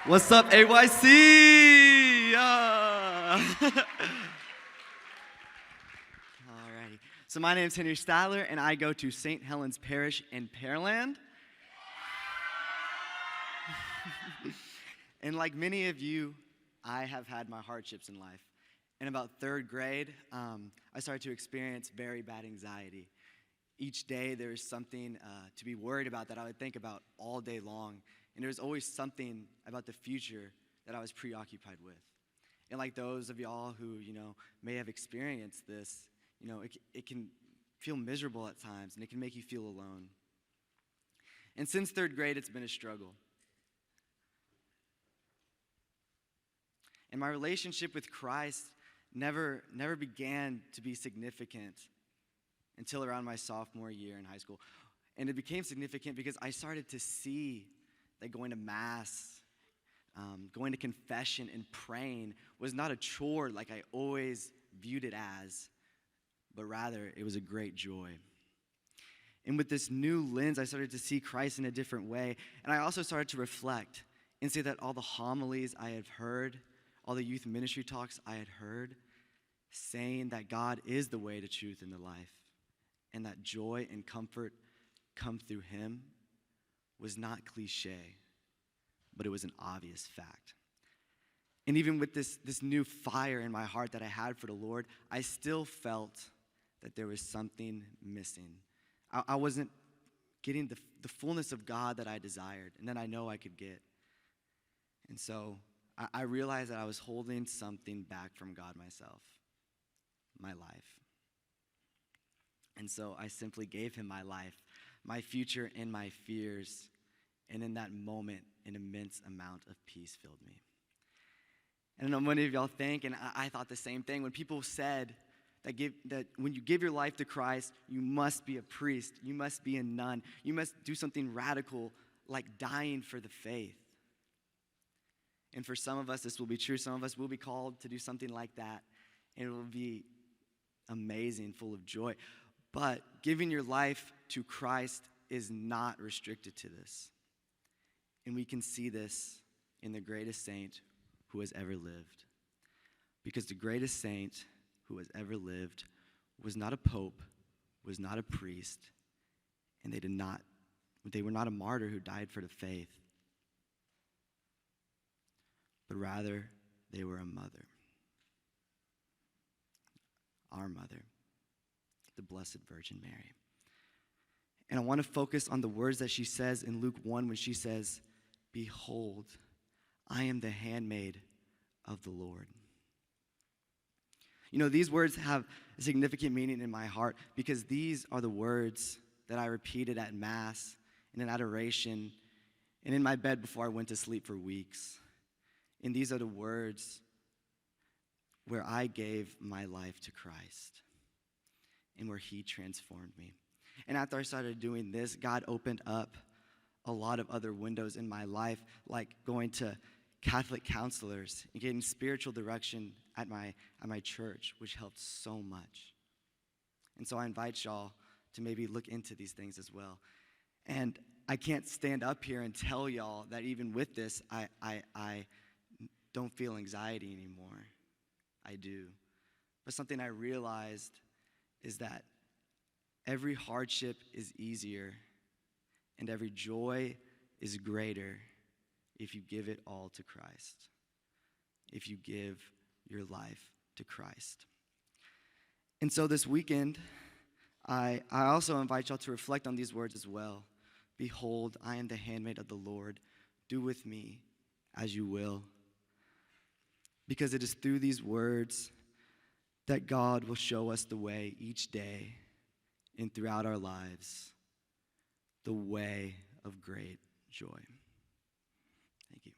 What's up, AYC? Alrighty. So my name's Henry Stadler, and I go to St. Helens Parish in Pearland. And like many of you, I have had my hardships in life. In about third grade, I started to experience very bad anxiety. Each day there was something to be worried about that I would think about all day long. And there was always something about the future that I was preoccupied with. And like those of y'all who, may have experienced this, it can feel miserable at times, and it can make you feel alone. And since third grade, it's been a struggle. And my relationship with Christ never began to be significant until around my sophomore year in high school. And it became significant because I started to see that going to Mass, going to confession, and praying was not a chore like I always viewed it as, but rather it was a great joy. And with this new lens, I started to see Christ in a different way. And I also started to reflect and see that all the homilies I had heard, all the youth ministry talks I had heard, saying that God is the way to truth and the life, and that joy and comfort come through him, was not cliche, but it was an obvious fact. And even with this new fire in my heart that I had for the Lord, I still felt that there was something missing. I wasn't getting the fullness of God that I desired and that I know I could get. And so I realized that I was holding something back from God myself, my life. And so I simply gave him my life, my future, and my fears. And in that moment, an immense amount of peace filled me. And I know many of y'all think, and I thought the same thing, when people said that when you give your life to Christ, you must be a priest, you must be a nun, you must do something radical like dying for the faith. And for some of us, this will be true. Some of us will be called to do something like that, and it will be amazing, full of joy. But giving your life to Christ is not restricted to this. And we can see this in the greatest saint who has ever lived. Because the greatest saint who has ever lived was not a pope, was not a priest, and they were not a martyr who died for the faith, but rather they were a mother. Our mother, the Blessed Virgin Mary. And I want to focus on the words that she says in Luke 1 when she says, "Behold, I am the handmaid of the Lord." These words have a significant meaning in my heart because these are the words that I repeated at Mass and in adoration and in my bed before I went to sleep for weeks. And these are the words where I gave my life to Christ and where he transformed me. And after I started doing this, God opened up a lot of other windows in my life, like going to Catholic counselors and getting spiritual direction at my church, which helped so much. And so I invite y'all to maybe look into these things as well. And I can't stand up here and tell y'all that even with this, I don't feel anxiety anymore. I do. But something I realized is that every hardship is easier and every joy is greater if you give it all to Christ, if you give your life to Christ. And so this weekend, I also invite y'all to reflect on these words as well. Behold, I am the handmaid of the Lord. Do with me as you will. Because it is through these words that God will show us the way each day and throughout our lives, the way of great joy. Thank you.